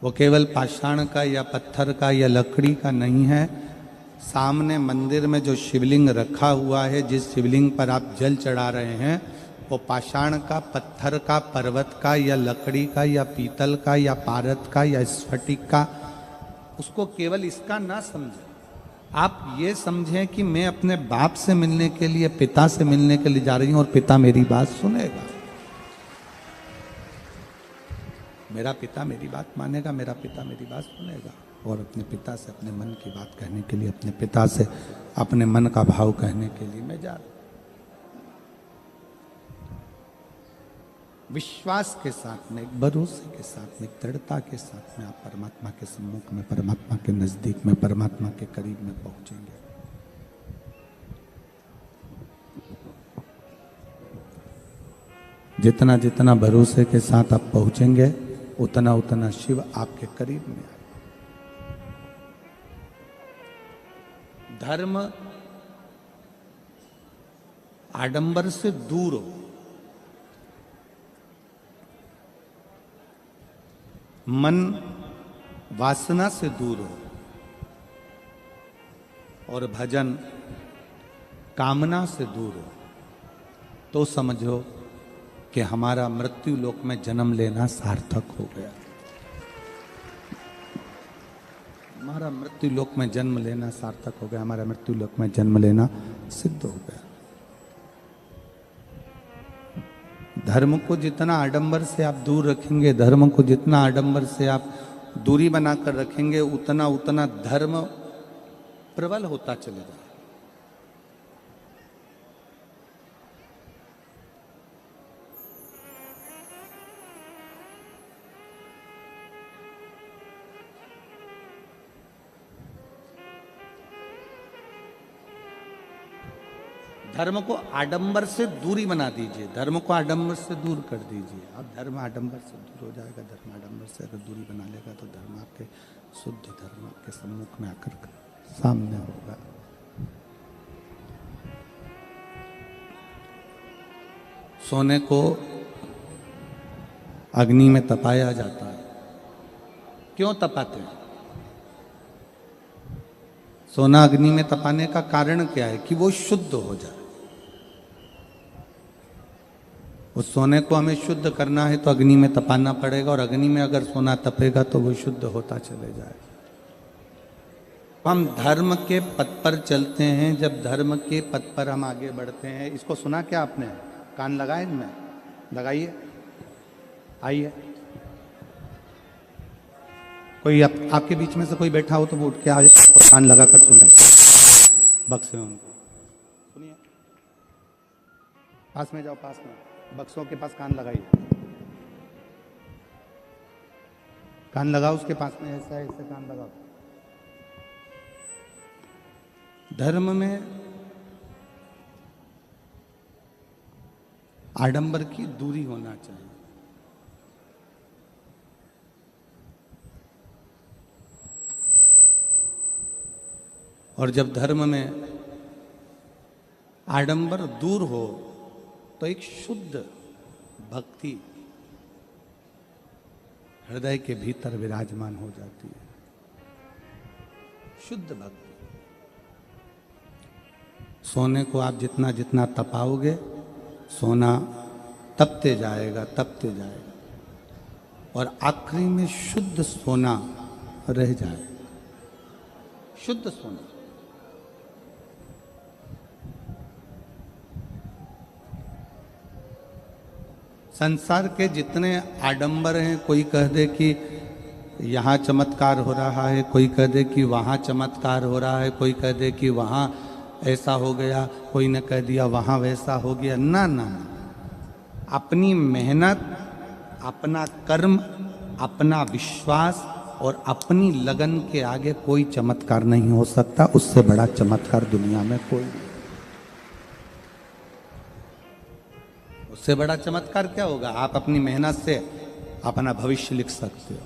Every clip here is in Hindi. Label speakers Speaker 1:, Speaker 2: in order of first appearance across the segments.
Speaker 1: वो केवल पाषाण का या पत्थर का या लकड़ी का नहीं है। सामने मंदिर में जो शिवलिंग रखा हुआ है, जिस शिवलिंग पर आप जल चढ़ा रहे हैं, वो पाषाण का, पत्थर का, पर्वत का या लकड़ी का या पीतल का या पारद का या स्फटिक का, उसको केवल इसका ना समझें। आप ये समझें कि मैं अपने बाप से मिलने के लिए, पिता से मिलने के लिए जा रही हूं और पिता मेरी बात सुनेगा, मेरा पिता मेरी बात मानेगा, मेरा पिता मेरी बात सुनेगा। और अपने पिता से अपने मन की बात कहने के लिए, अपने पिता से अपने मन का भाव कहने के लिए मैं जा रहा हूं। विश्वास के साथ में, एक भरोसे के साथ में, एक दृढ़ता के साथ में आप परमात्मा के सम्मुख में, परमात्मा के नजदीक में, परमात्मा के करीब में पहुंचेंगे। जितना जितना भरोसे के साथ आप पहुंचेंगे, उतना उतना शिव आपके करीब में आए। धर्म आडंबर से दूर हो, मन वासना से दूर हो, और भजन कामना से दूर हो, तो समझो कि हमारा मृत्यु लोक में जन्म लेना सार्थक हो गया। हमारा मृत्यु लोक में जन्म लेना सार्थक हो गया, हमारा मृत्यु लोक में जन्म लेना सिद्ध हो गया। धर्म को जितना आडंबर से आप दूर रखेंगे, धर्म को जितना आडंबर से आप दूरी बनाकर रखेंगे, उतना उतना धर्म प्रबल होता चलेगा। धर्म को आडंबर से दूरी बना दीजिए, धर्म को आडंबर से दूर कर दीजिए। अब धर्म आडंबर से दूर हो जाएगा, धर्म आडंबर से अगर दूरी बना लेगा तो धर्म आपके शुद्ध धर्म आपके सम्मुख में आकर सामने होगा। सोने को अग्नि में तपाया जाता है। क्यों तपाते हैं? सोना अग्नि में तपाने का कारण क्या है? कि वो शुद्ध हो जाए। उस सोने को हमें शुद्ध करना है तो अग्नि में तपाना पड़ेगा, और अग्नि में अगर सोना तपेगा तो वो शुद्ध होता चले जाएगा। हम धर्म के पथ पर चलते हैं, जब धर्म के पथ पर हम आगे बढ़ते हैं। इसको सुना क्या आपने? कान लगाए इनमें, लगाइए, आइए। कोई आपके बीच में से कोई बैठा हो तो वो उठ के आए और कान लगा कर सुने, बक्से में उनको सुनिए। पास में जाओ, पास में बक्सों के पास कान लगाइए, कान लगाओ उसके पास में, ऐसा ऐसे कान लगाओ। धर्म में आडंबर की दूरी होना चाहिए। और जब धर्म में आडंबर दूर हो तो एक शुद्ध भक्ति हृदय के भीतर विराजमान हो जाती है। शुद्ध भक्ति। सोने को आप जितना जितना तपाओगे, सोना तपते जाएगा, तपते जाएगा, और आखिरी में शुद्ध सोना रह जाएगा। शुद्ध सोना। संसार के जितने आडंबर हैं, कोई कह दे कि यहाँ चमत्कार हो रहा है, कोई कह दे कि वहाँ चमत्कार हो रहा है, कोई कह दे कि वहाँ ऐसा हो गया, कोई ने कह दिया वहाँ वैसा हो गया। ना ना, अपनी मेहनत, अपना कर्म, अपना विश्वास और अपनी लगन के आगे कोई चमत्कार नहीं हो सकता। उससे बड़ा चमत्कार दुनिया में कोई नहीं। उससे बड़ा चमत्कार क्या होगा? आप अपनी मेहनत से अपना भविष्य लिख सकते हो,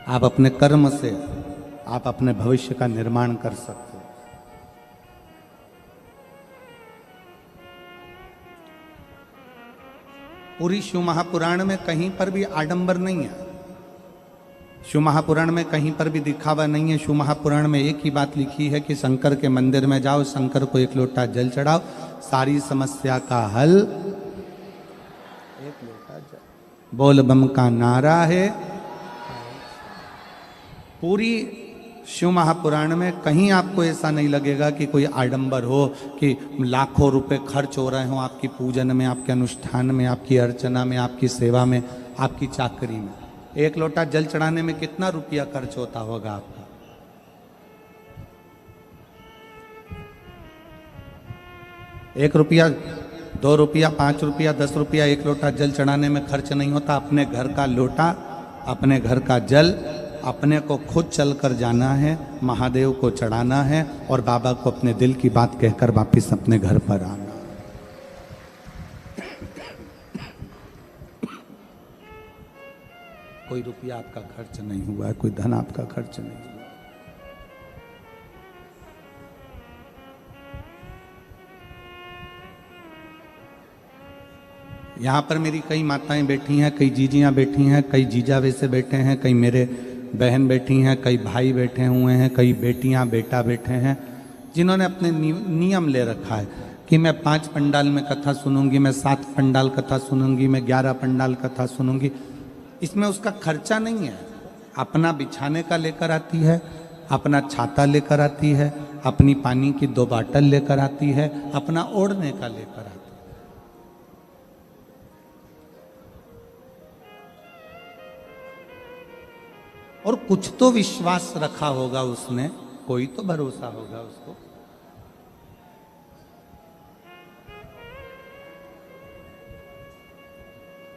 Speaker 1: आप अपने कर्म से आप अपने भविष्य का निर्माण कर सकते हो। पूरी शिव महापुराण में कहीं पर भी आडंबर नहीं है। शिव महापुराण में कहीं पर भी दिखावा नहीं है। शिव महापुराण में एक ही बात लिखी है कि शंकर के मंदिर में जाओ, शंकर को एक लोटा जल चढ़ाओ, सारी समस्या का हल एक लोटा जल। बोल बम का नारा है। पूरी शिव महापुराण में कहीं आपको ऐसा नहीं लगेगा कि कोई आडंबर हो, कि लाखों रुपए खर्च हो रहे हो आपकी पूजन में, आपके अनुष्ठान में, आपकी अर्चना में, आपकी सेवा में, आपकी चाकरी में। एक लोटा जल चढ़ाने में कितना रुपया खर्च होता होगा आपका? एक रुपया, 2 रुपया, 5 रुपया, 10 रुपया एक लोटा जल चढ़ाने में खर्च नहीं होता। अपने घर का लोटा, अपने घर का जल अपने को खुद चलकर जाना है, महादेव को चढ़ाना है और बाबा को अपने दिल की बात कहकर वापिस अपने घर पर आना। कोई रुपया आपका खर्च नहीं हुआ है, कोई धन आपका खर्च नहीं हुआ। यहाँ पर मेरी कई माताएं बैठी हैं, कई जीजियाँ बैठी हैं, कई जीजा वैसे बैठे हैं, कई मेरे बहन बैठी हैं, कई भाई बैठे हुए हैं, कई बेटियाँ बेटा बैठे हैं, जिन्होंने अपने नियम ले रखा है कि मैं 5 पंडाल में कथा सुनूंगी, मैं 7 पंडाल कथा सुनूंगी, मैं 11 पंडाल कथा सुनूंगी। इसमें उसका खर्चा नहीं है। अपना बिछाने का लेकर आती है, अपना छाता लेकर आती है, अपनी पानी की 2 बाटल लेकर आती है, अपना ओढ़ने का लेकर आती है। और कुछ तो विश्वास रखा होगा उसने, कोई तो भरोसा होगा उसको।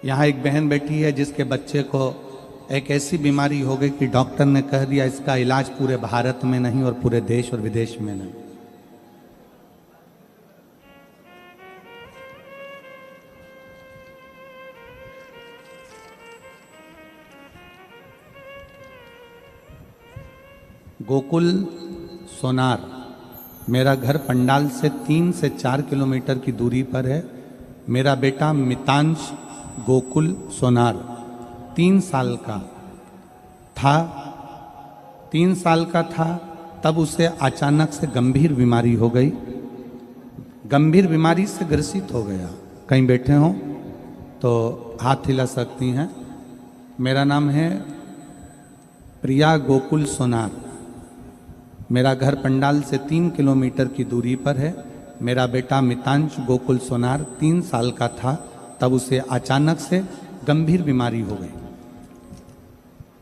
Speaker 1: यहाँ एक बहन बैठी है जिसके बच्चे को एक ऐसी बीमारी हो गई कि डॉक्टर ने कह दिया इसका इलाज पूरे भारत में नहीं और पूरे देश और विदेश में नहीं। गोकुल सोनार, मेरा घर पंडाल से 3 से 4 किलोमीटर की दूरी पर है। मेरा बेटा मितांश गोकुल सोनार 3 साल का था, 3 साल का था तब उसे अचानक से गंभीर बीमारी हो गई, गंभीर बीमारी से ग्रसित हो गया। कहीं बैठे हों तो हाथ हिला सकती हैं। मेरा नाम है प्रिया गोकुल सोनार। मेरा घर पंडाल से 3 किलोमीटर की दूरी पर है। मेरा बेटा मितांश गोकुल सोनार 3 साल का था तब उसे अचानक से गंभीर बीमारी हो गई।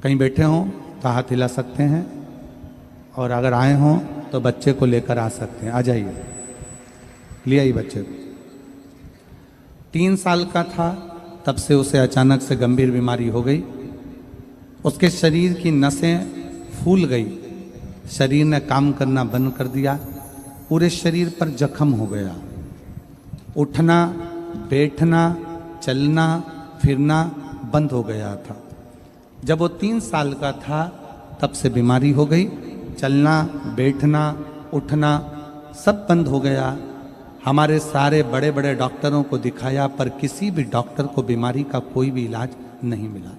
Speaker 1: कहीं बैठे हों तो हाथ हिला सकते हैं और अगर आए हों तो बच्चे को लेकर आ सकते हैं। आ जाइए, ले आइए बच्चे को। 3 साल का था तब से उसे अचानक से गंभीर बीमारी हो गई। उसके शरीर की नसें फूल गई, शरीर ने काम करना बंद कर दिया, पूरे शरीर पर जख्म हो गया। उठना, बैठना, चलना फिरना बंद हो गया था। जब वो 3 साल का था तब से बीमारी हो गई। चलना, बैठना, उठना सब बंद हो गया। हमारे सारे बड़े बड़े डॉक्टरों को दिखाया पर किसी भी डॉक्टर को बीमारी का कोई भी इलाज नहीं मिला।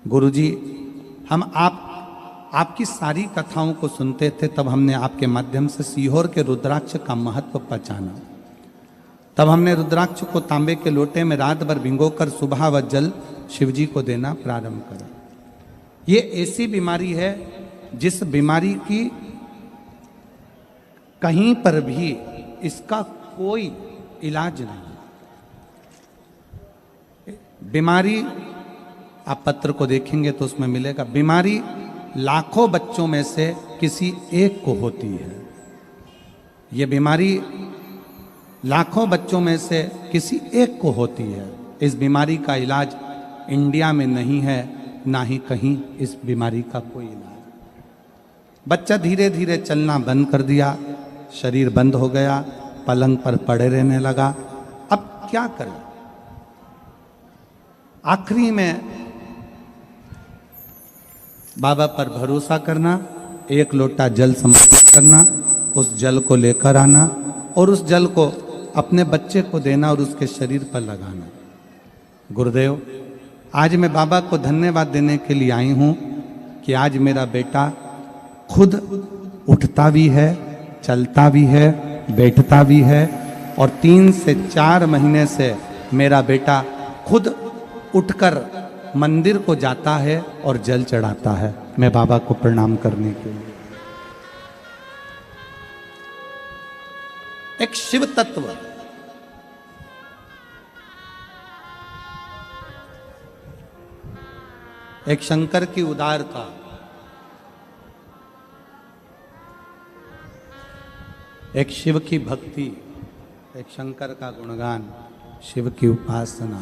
Speaker 1: गुरुजी, हम आपकी सारी कथाओं को सुनते थे, तब हमने आपके माध्यम से सीहोर के रुद्राक्ष का महत्व पहचाना। तब हमने रुद्राक्ष को तांबे के लोटे में रात भर भिगोकर सुबह व जल शिवजी को देना प्रारंभ करा। ये ऐसी बीमारी है जिस बीमारी की कहीं पर भी इसका कोई इलाज नहीं। बीमारी आप पत्र को देखेंगे तो उसमें मिलेगा, बीमारी लाखों बच्चों में से किसी एक को होती है। ये बीमारी लाखों बच्चों में से किसी एक को होती है। इस बीमारी का इलाज इंडिया में नहीं है, ना ही कहीं इस बीमारी का कोई इलाज। बच्चा धीरे धीरे चलना बंद कर दिया, शरीर बंद हो गया, पलंग पर पड़े रहने लगा। अब क्या करें? आखिरी में बाबा पर भरोसा करना, 1 लोटा जल समर्पित करना, उस जल को लेकर आना और उस जल को अपने बच्चे को देना और उसके शरीर पर लगाना। गुरुदेव, आज मैं बाबा को धन्यवाद देने के लिए आई हूँ कि आज मेरा बेटा खुद उठता भी है, चलता भी है, बैठता भी है, और 3 से 4 महीने से मेरा बेटा खुद उठकर मंदिर को जाता है और जल चढ़ाता है मैं बाबा को प्रणाम करने के लिए। एक शिव तत्व, एक शंकर की उदारता, एक शिव की भक्ति, एक शंकर का गुणगान, शिव की उपासना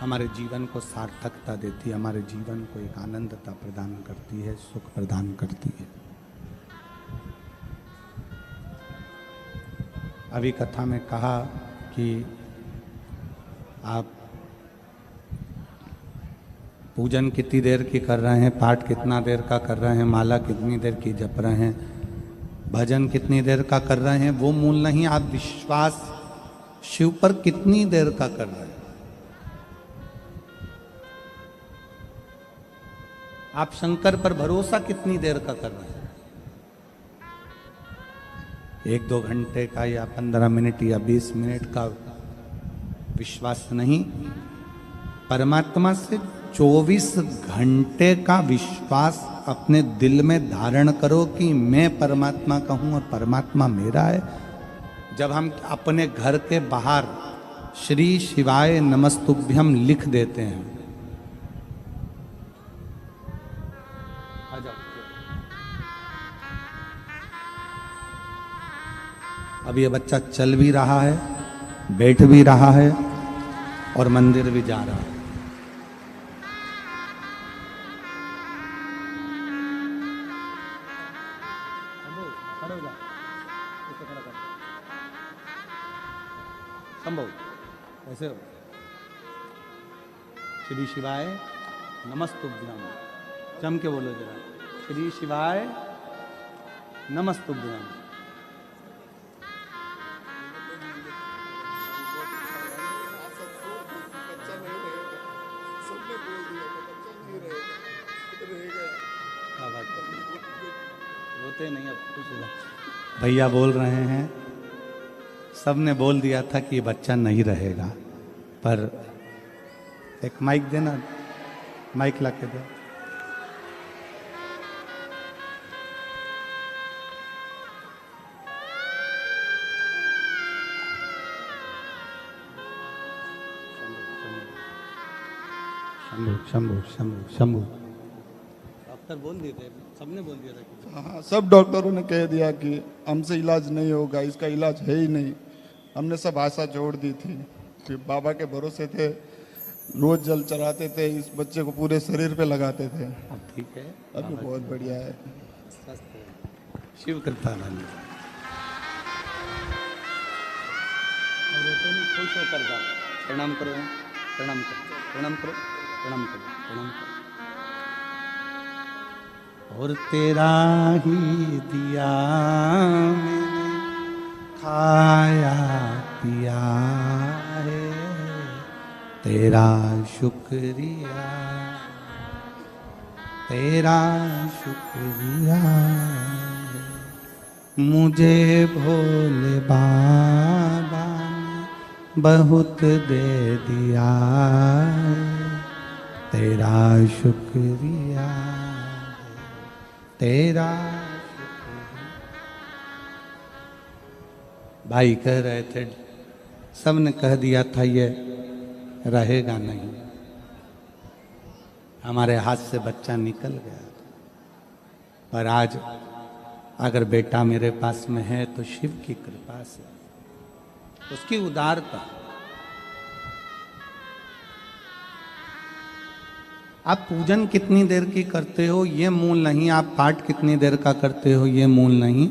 Speaker 1: हमारे जीवन को सार्थकता देती है, हमारे जीवन को एक आनंदता प्रदान करती है, सुख प्रदान करती है। अभी कथा में कहा कि आप पूजन कितनी देर की कर रहे हैं, पाठ कितना देर का कर रहे हैं, माला कितनी देर की जप रहे हैं, भजन कितनी देर का कर रहे हैं, वो मूल नहीं। आप विश्वास शिव पर कितनी देर का कर रहे हैं, आप शंकर पर भरोसा कितनी देर का कर रहे हैं। 1-2 घंटे का या 15 मिनट या 20 मिनट का विश्वास नहीं, परमात्मा से 24 घंटे का विश्वास अपने दिल में धारण करो कि मैं परमात्मा का हूं और परमात्मा मेरा है। जब हम अपने घर के बाहर श्री शिवाय नमस्तुभ्यम लिख देते हैं, अब ये बच्चा चल भी रहा है, बैठ भी रहा है और मंदिर भी जा रहा है। संभव ऐसे हो। श्री शिवाय नमस्तुभ्यम, जम के बोलो जरा, श्री शिवाय नमस्तुभ्यम। रोते नहीं, अब खुश हो जाओ। भैया बोल रहे हैं, सबने बोल दिया था कि ये बच्चा नहीं रहेगा, पर एक माइक देना, माइक ला के दो। शंभू शंभू शंभू शंभू, डॉक्टर बोल दिए थे, सबने बोल दिया था कि
Speaker 2: हाँ, सब डॉक्टरों ने कह दिया कि हमसे इलाज नहीं होगा, इसका इलाज है ही नहीं। हमने सब आशा छोड़ दी थी कि बाबा के भरोसे थे, रोज जल चढ़ाते थे, इस बच्चे को पूरे शरीर पे लगाते थे।
Speaker 1: अब ठीक है,
Speaker 2: अभी बहुत बढ़िया है,
Speaker 1: स्वस्थ है, शिव कृपा वाली। अब रोते नहीं, खुश होकर जाओ, प्रणाम करो, प्रणाम करो, प्रणाम करो, प्रणाम करो, प्रणाम करो। और तेरा ही दिया मैंने खाया पिया है, तेरा शुक्रिया, तेरा शुक्रिया है। मुझे भोले बाबा ने बहुत दे दिया है, तेरा शुक्रिया, तेरा शुक्रिया। भाई कह रहे थे, सबने कह दिया था ये रहेगा नहीं, हमारे हाथ से बच्चा निकल गया, पर आज अगर बेटा मेरे पास में है तो शिव की कृपा से, उसकी उदारता। आप पूजन कितनी देर की करते हो ये मूल नहीं, आप पाठ कितनी देर का करते हो ये मूल नहीं,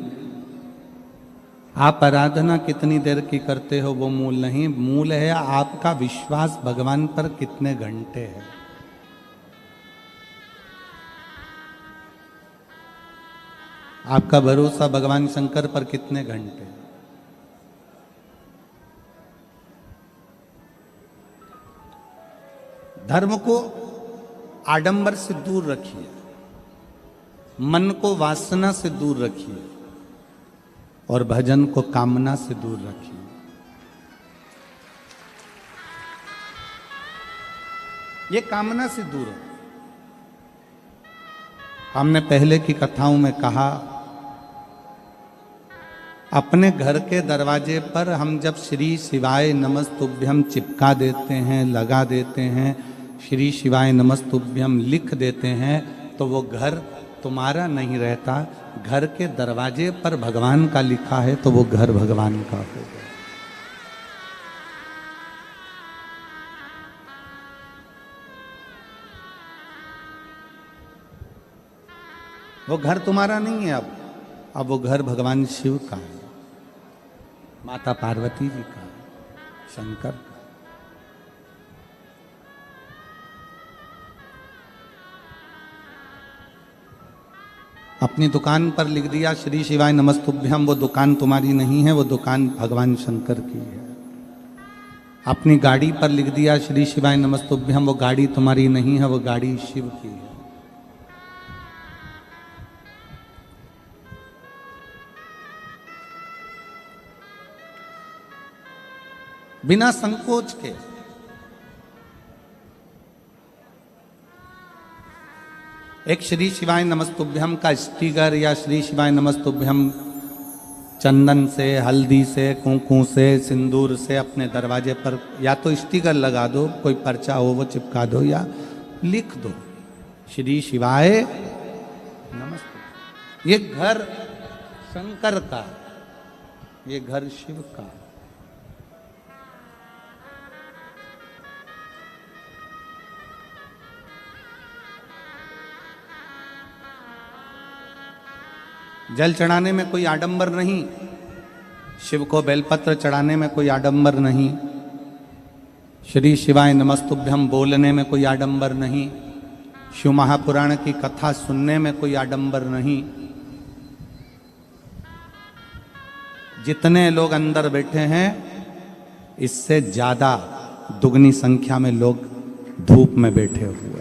Speaker 1: आप आराधना कितनी देर की करते हो वो मूल नहीं, मूल है आपका विश्वास भगवान पर कितने घंटे है। आपका भरोसा भगवान शंकर पर कितने घंटे है। धर्म को आडंबर से दूर रखिए, मन को वासना से दूर रखिए और भजन को कामना से दूर रखिए। ये कामना से दूर है। हमने पहले की कथाओं में कहा, अपने घर के दरवाजे पर हम जब श्री शिवाय नमस्तुभ्यम चिपका देते हैं, लगा देते हैं, श्री शिवाय नमस्तुभ्यम लिख देते हैं, तो वो घर तुम्हारा नहीं रहता। घर के दरवाजे पर भगवान का लिखा है तो वो घर भगवान का होगा। वो घर तुम्हारा नहीं है, अब वो घर भगवान शिव का है, माता पार्वती जी का, शंकर का। अपनी दुकान पर लिख दिया श्री शिवाय नमस्तुभ्यम, वो दुकान तुम्हारी नहीं है, वो दुकान भगवान शंकर की है। अपनी गाड़ी पर लिख दिया श्री शिवाय नमस्तुभ्यम, वो गाड़ी तुम्हारी नहीं है, वो गाड़ी शिव की है। बिना संकोच के एक श्री शिवाय नमस्तुभ्यम का स्टिकर या श्री शिवाय नमस्तुभ्यम चंदन से, हल्दी से, कुंकू से, सिंदूर से अपने दरवाजे पर या तो स्टिकर लगा दो, कोई पर्चा हो वो चिपका दो, या लिख दो श्री शिवाय नमस्तुभ्यम। ये घर शंकर का, ये घर शिव का। जल चढ़ाने में कोई आडंबर नहीं, शिव को बेलपत्र चढ़ाने में कोई आडंबर नहीं, श्री शिवाय नमस्तुभ्यम बोलने में कोई आडंबर नहीं, शिव महापुराण की कथा सुनने में कोई आडंबर नहीं। जितने लोग अंदर बैठे हैं इससे ज्यादा दुगनी संख्या में लोग धूप में बैठे हुए।